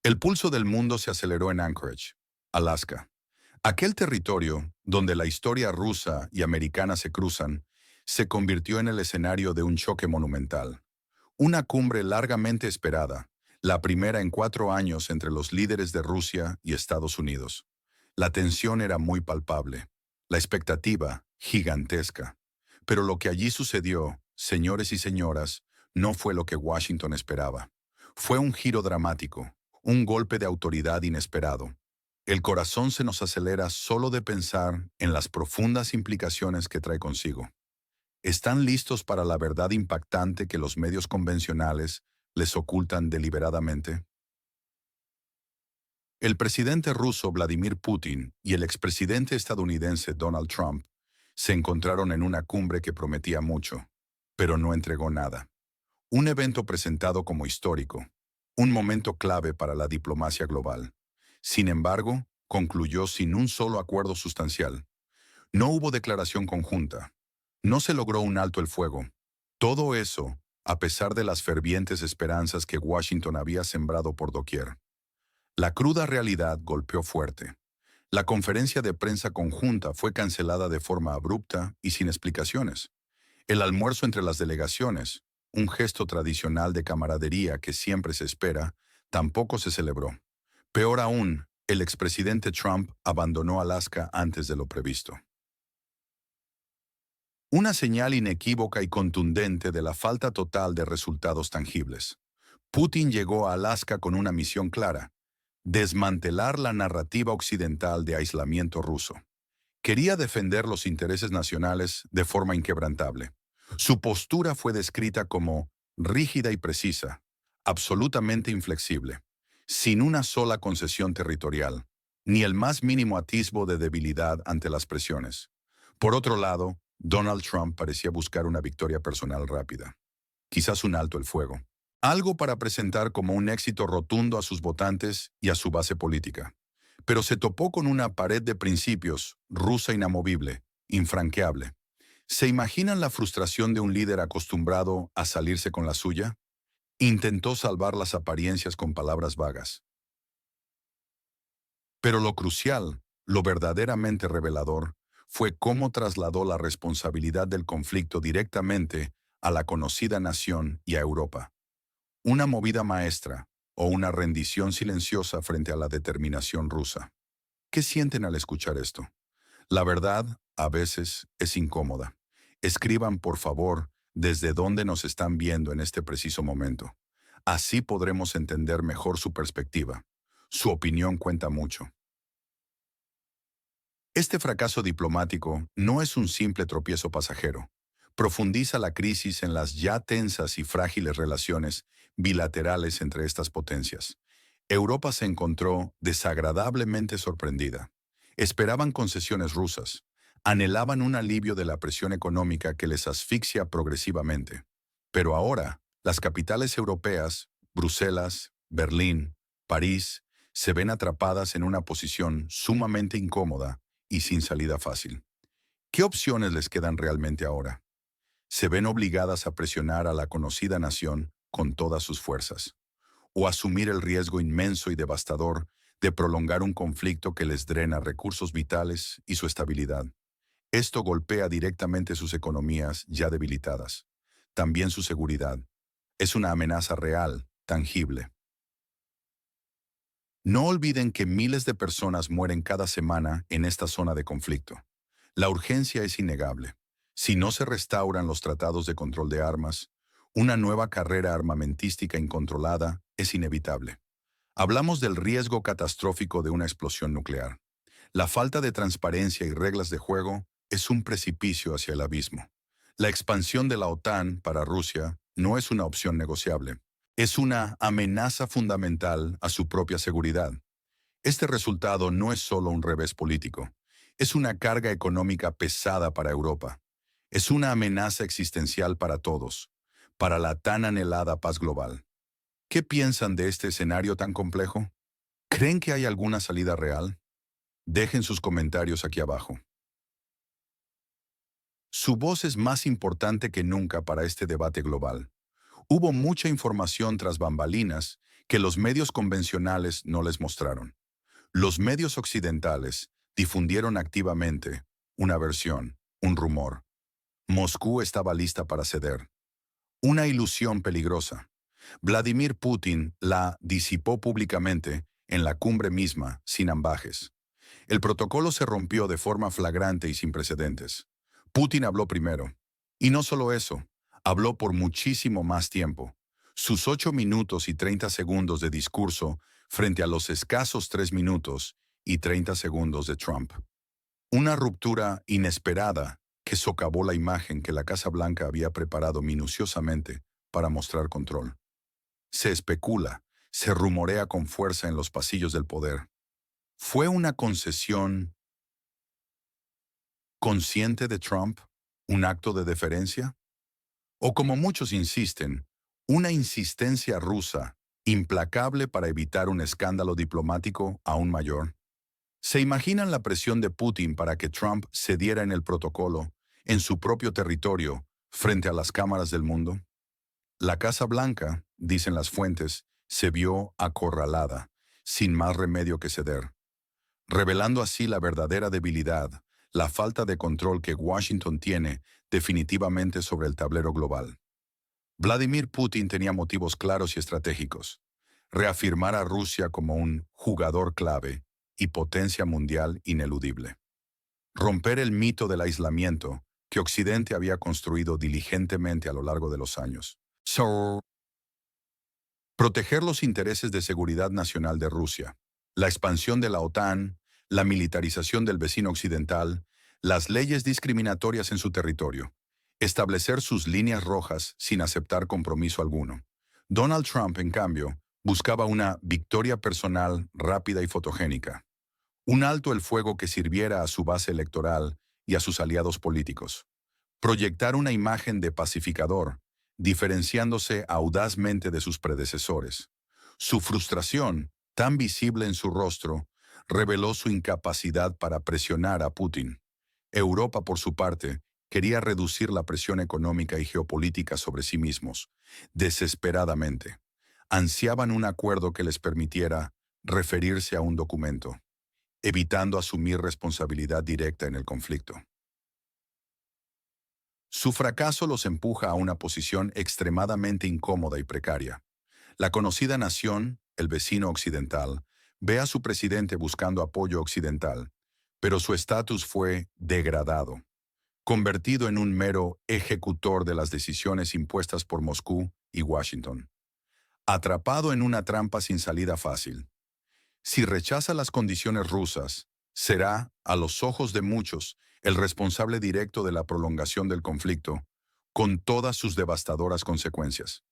El pulso del mundo se aceleró en Anchorage, Alaska. Aquel territorio, donde la historia rusa y americana se cruzan, se convirtió en el escenario de un choque monumental. Una cumbre largamente esperada, la primera en 4 años entre los líderes de Rusia y Estados Unidos. La tensión era muy palpable, la expectativa gigantesca. Pero lo que allí sucedió, señores y señoras, no fue lo que Washington esperaba. Fue un giro dramático, un golpe de autoridad inesperado. El corazón se nos acelera solo de pensar en las profundas implicaciones que trae consigo. ¿Están listos para la verdad impactante que los medios convencionales les ocultan deliberadamente? El presidente ruso Vladimir Putin y el expresidente estadounidense Donald Trump se encontraron en una cumbre que prometía mucho, pero no entregó nada. Un evento presentado como histórico, un momento clave para la diplomacia global. Sin embargo, concluyó sin un solo acuerdo sustancial. No hubo declaración conjunta. No se logró un alto el fuego. Todo eso, a pesar de las fervientes esperanzas que Washington había sembrado por doquier. La cruda realidad golpeó fuerte. La conferencia de prensa conjunta fue cancelada de forma abrupta y sin explicaciones. El almuerzo entre las delegaciones, un gesto tradicional de camaradería que siempre se espera, tampoco se celebró. Peor aún, el expresidente Trump abandonó Alaska antes de lo previsto. Una señal inequívoca y contundente de la falta total de resultados tangibles. Putin llegó a Alaska con una misión clara: desmantelar la narrativa occidental de aislamiento ruso. Quería defender los intereses nacionales de forma inquebrantable. Su postura fue descrita como rígida y precisa, absolutamente inflexible, sin una sola concesión territorial, ni el más mínimo atisbo de debilidad ante las presiones. Por otro lado, Donald Trump parecía buscar una victoria personal rápida, quizás un alto el fuego, algo para presentar como un éxito rotundo a sus votantes y a su base política. Pero se topó con una pared de principios, rusa inamovible, infranqueable. ¿Se imaginan la frustración de un líder acostumbrado a salirse con la suya? Intentó salvar las apariencias con palabras vagas. Pero lo crucial, lo verdaderamente revelador, fue cómo trasladó la responsabilidad del conflicto directamente a la conocida nación y a Europa. Una movida maestra o una rendición silenciosa frente a la determinación rusa. ¿Qué sienten al escuchar esto? La verdad, a veces, es incómoda. Escriban, por favor, desde dónde nos están viendo en este preciso momento. Así podremos entender mejor su perspectiva. Su opinión cuenta mucho. Este fracaso diplomático no es un simple tropiezo pasajero. Profundiza la crisis en las ya tensas y frágiles relaciones bilaterales entre estas potencias. Europa se encontró desagradablemente sorprendida. Esperaban concesiones rusas, anhelaban un alivio de la presión económica que les asfixia progresivamente. Pero ahora, las capitales europeas, Bruselas, Berlín, París, se ven atrapadas en una posición sumamente incómoda y sin salida fácil. ¿Qué opciones les quedan realmente ahora? Se ven obligadas a presionar a la conocida nación con todas sus fuerzas, o asumir el riesgo inmenso y devastador de prolongar un conflicto que les drena recursos vitales y su estabilidad. Esto golpea directamente sus economías ya debilitadas, también su seguridad. Es una amenaza real, tangible. No olviden que miles de personas mueren cada semana en esta zona de conflicto. La urgencia es innegable. Si no se restauran los tratados de control de armas, una nueva carrera armamentística incontrolada es inevitable. Hablamos del riesgo catastrófico de una explosión nuclear. La falta de transparencia y reglas de juego es un precipicio hacia el abismo. La expansión de la OTAN para Rusia no es una opción negociable. Es una amenaza fundamental a su propia seguridad. Este resultado no es solo un revés político, es una carga económica pesada para Europa. Es una amenaza existencial para todos, para la tan anhelada paz global. ¿Qué piensan de este escenario tan complejo? ¿Creen que hay alguna salida real? Dejen sus comentarios aquí abajo. Su voz es más importante que nunca para este debate global. Hubo mucha información tras bambalinas que los medios convencionales no les mostraron. Los medios occidentales difundieron activamente una versión, un rumor. Moscú estaba lista para ceder. Una ilusión peligrosa. Vladimir Putin la disipó públicamente en la cumbre misma, sin ambajes. El protocolo se rompió de forma flagrante y sin precedentes. Putin habló primero. Y no solo eso, habló por muchísimo más tiempo. Sus 8 minutos y 30 segundos de discurso frente a los escasos 3 minutos y 30 segundos de Trump. Una ruptura inesperada que socavó la imagen que la Casa Blanca había preparado minuciosamente para mostrar control. Se especula, se rumorea con fuerza en los pasillos del poder. ¿Fue una concesión consciente de Trump? ¿Un acto de deferencia? O como muchos insisten, una insistencia rusa implacable para evitar un escándalo diplomático aún mayor. ¿Se imaginan la presión de Putin para que Trump cediera en el protocolo, en su propio territorio, frente a las cámaras del mundo? La Casa Blanca, dicen las fuentes, se vio acorralada, sin más remedio que ceder, revelando así la verdadera debilidad, la falta de control que Washington tiene definitivamente sobre el tablero global. Vladimir Putin tenía motivos claros y estratégicos: reafirmar a Rusia como un jugador clave y potencia mundial ineludible. Romper el mito del aislamiento que Occidente había construido diligentemente a lo largo de los años. Proteger los intereses de seguridad nacional de Rusia, la expansión de la OTAN, la militarización del vecino occidental, las leyes discriminatorias en su territorio, establecer sus líneas rojas sin aceptar compromiso alguno. Donald Trump, en cambio, buscaba una victoria personal rápida y fotogénica, un alto el fuego que sirviera a su base electoral y a sus aliados políticos. Proyectar una imagen de pacificador, diferenciándose audazmente de sus predecesores. Su frustración, tan visible en su rostro, reveló su incapacidad para presionar a Putin. Europa, por su parte, quería reducir la presión económica y geopolítica sobre sí mismos, desesperadamente. Ansiaban un acuerdo que les permitiera referirse a un documento, evitando asumir responsabilidad directa en el conflicto. Su fracaso los empuja a una posición extremadamente incómoda y precaria. La conocida nación, el vecino occidental, ve a su presidente buscando apoyo occidental, pero su estatus fue degradado, convertido en un mero ejecutor de las decisiones impuestas por Moscú y Washington. Atrapado en una trampa sin salida fácil. Si rechaza las condiciones rusas, será, a los ojos de muchos, el responsable directo de la prolongación del conflicto, con todas sus devastadoras consecuencias.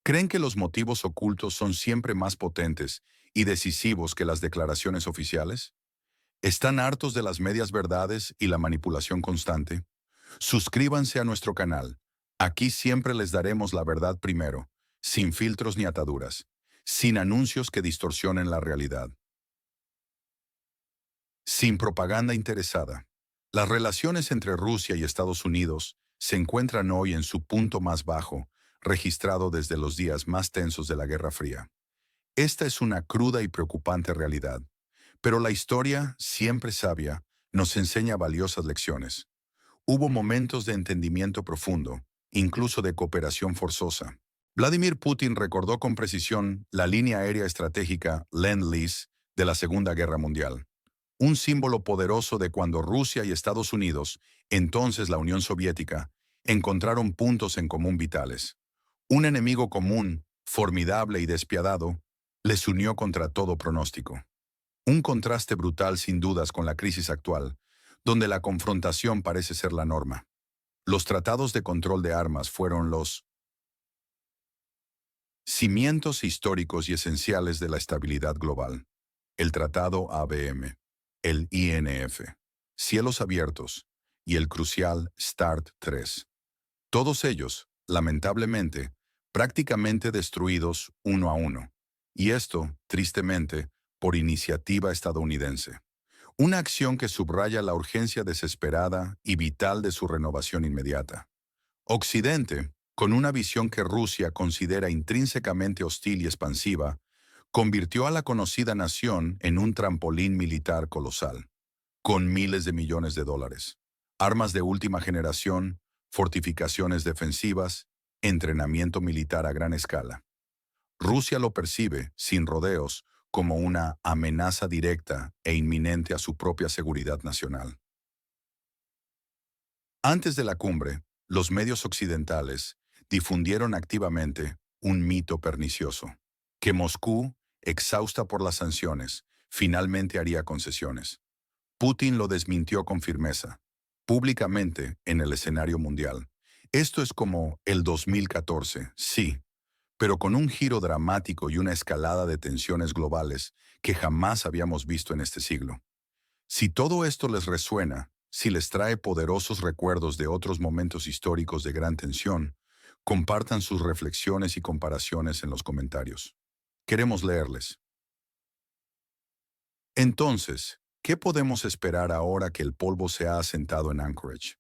¿Creen que los motivos ocultos son siempre más potentes y decisivos que las declaraciones oficiales? ¿Están hartos de las medias verdades y la manipulación constante? Suscríbanse a nuestro canal. Aquí siempre les daremos la verdad primero, sin filtros ni ataduras, sin anuncios que distorsionen la realidad. Sin propaganda interesada. Las relaciones entre Rusia y Estados Unidos se encuentran hoy en su punto más bajo, registrado desde los días más tensos de la Guerra Fría. Esta es una cruda y preocupante realidad, pero la historia, siempre sabia, nos enseña valiosas lecciones. Hubo momentos de entendimiento profundo, incluso de cooperación forzosa. Vladimir Putin recordó con precisión la línea aérea estratégica Lend-Lease de la Segunda Guerra Mundial, un símbolo poderoso de cuando Rusia y Estados Unidos, entonces la Unión Soviética, encontraron puntos en común vitales. Un enemigo común, formidable y despiadado, les unió contra todo pronóstico. Un contraste brutal sin dudas con la crisis actual, donde la confrontación parece ser la norma. Los tratados de control de armas fueron los cimientos históricos y esenciales de la estabilidad global. El Tratado ABM, el INF, Cielos Abiertos y el crucial START 3. Todos ellos, lamentablemente, prácticamente destruidos uno a uno. Y esto, tristemente, por iniciativa estadounidense. Una acción que subraya la urgencia desesperada y vital de su renovación inmediata. Occidente, con una visión que Rusia considera intrínsecamente hostil y expansiva, convirtió a la conocida nación en un trampolín militar colosal, con miles de millones de dólares, armas de última generación, fortificaciones defensivas, entrenamiento militar a gran escala. Rusia lo percibe, sin rodeos, como una amenaza directa e inminente a su propia seguridad nacional. Antes de la cumbre, los medios occidentales difundieron activamente un mito pernicioso, que Moscú, exhausta por las sanciones, finalmente haría concesiones. Putin lo desmintió con firmeza, públicamente en el escenario mundial. Esto es como el 2014, sí, pero con un giro dramático y una escalada de tensiones globales que jamás habíamos visto en este siglo. Si todo esto les resuena, si les trae poderosos recuerdos de otros momentos históricos de gran tensión, compartan sus reflexiones y comparaciones en los comentarios. Queremos leerles. Entonces, ¿qué podemos esperar ahora que el polvo se ha asentado en Anchorage?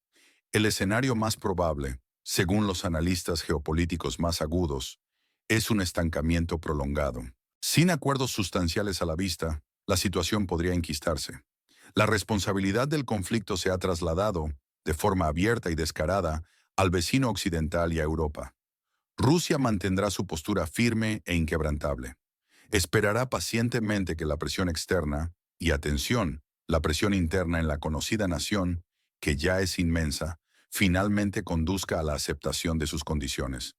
El escenario más probable, según los analistas geopolíticos más agudos, es un estancamiento prolongado. Sin acuerdos sustanciales a la vista, la situación podría enquistarse. La responsabilidad del conflicto se ha trasladado, de forma abierta y descarada, al vecino occidental y a Europa. Rusia mantendrá su postura firme e inquebrantable. Esperará pacientemente que la presión externa, y atención, la presión interna en la conocida nación, que ya es inmensa, finalmente conduzca a la aceptación de sus condiciones.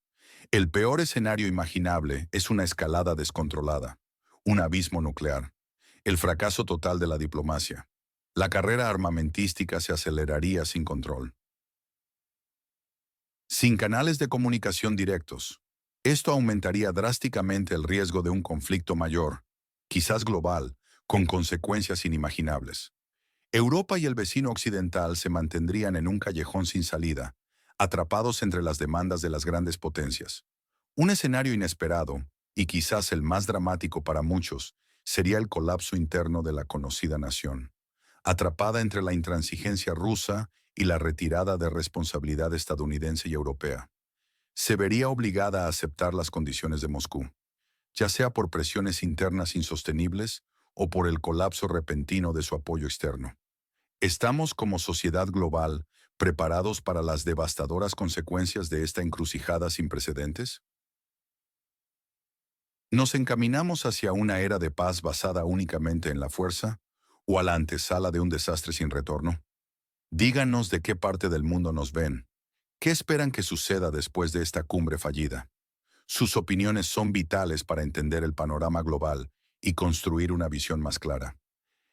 El peor escenario imaginable es una escalada descontrolada, un abismo nuclear, el fracaso total de la diplomacia. La carrera armamentística se aceleraría sin control. Sin canales de comunicación directos, esto aumentaría drásticamente el riesgo de un conflicto mayor, quizás global, con consecuencias inimaginables. Europa y el vecino occidental se mantendrían en un callejón sin salida, atrapados entre las demandas de las grandes potencias. Un escenario inesperado, y quizás el más dramático para muchos, sería el colapso interno de la conocida nación, atrapada entre la intransigencia rusa y la retirada de responsabilidad estadounidense y europea. Se vería obligada a aceptar las condiciones de Moscú, ya sea por presiones internas insostenibles o por el colapso repentino de su apoyo externo. ¿Estamos como sociedad global preparados para las devastadoras consecuencias de esta encrucijada sin precedentes? ¿Nos encaminamos hacia una era de paz basada únicamente en la fuerza o a la antesala de un desastre sin retorno? Díganos de qué parte del mundo nos ven. ¿Qué esperan que suceda después de esta cumbre fallida? Sus opiniones son vitales para entender el panorama global y construir una visión más clara.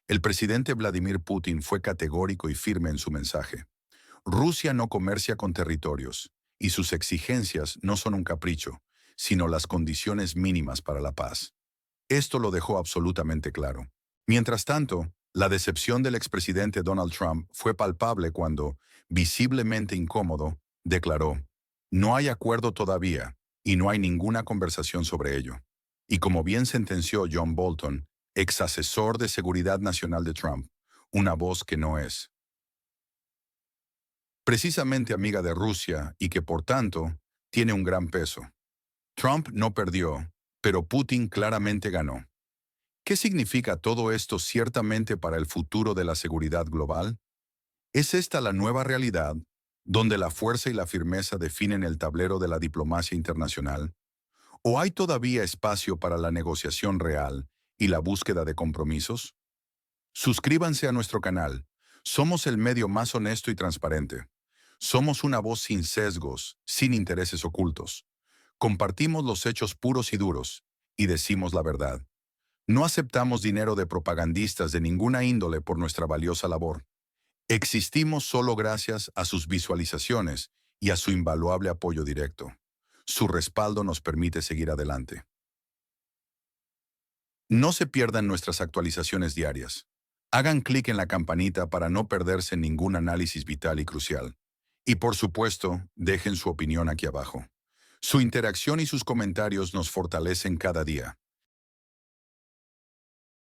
El presidente Vladimir Putin fue categórico y firme en su mensaje. Rusia no comercia con territorios, y sus exigencias no son un capricho, sino las condiciones mínimas para la paz. Esto lo dejó absolutamente claro. Mientras tanto, la decepción del expresidente Donald Trump fue palpable cuando, visiblemente incómodo, declaró: "No hay acuerdo todavía, y no hay ninguna conversación sobre ello". Y como bien sentenció John Bolton, ex asesor de seguridad nacional de Trump, una voz que no es precisamente amiga de Rusia y que, por tanto, tiene un gran peso. Trump no perdió, pero Putin claramente ganó. ¿Qué significa todo esto ciertamente para el futuro de la seguridad global? ¿Es esta la nueva realidad, donde la fuerza y la firmeza definen el tablero de la diplomacia internacional? ¿O hay todavía espacio para la negociación real y la búsqueda de compromisos? Suscríbanse a nuestro canal. Somos el medio más honesto y transparente. Somos una voz sin sesgos, sin intereses ocultos. Compartimos los hechos puros y duros, y decimos la verdad. No aceptamos dinero de propagandistas de ninguna índole por nuestra valiosa labor. Existimos solo gracias a sus visualizaciones y a su invaluable apoyo directo. Su respaldo nos permite seguir adelante. No se pierdan nuestras actualizaciones diarias. Hagan clic en la campanita para no perderse ningún análisis vital y crucial. Y por supuesto, dejen su opinión aquí abajo. Su interacción y sus comentarios nos fortalecen cada día.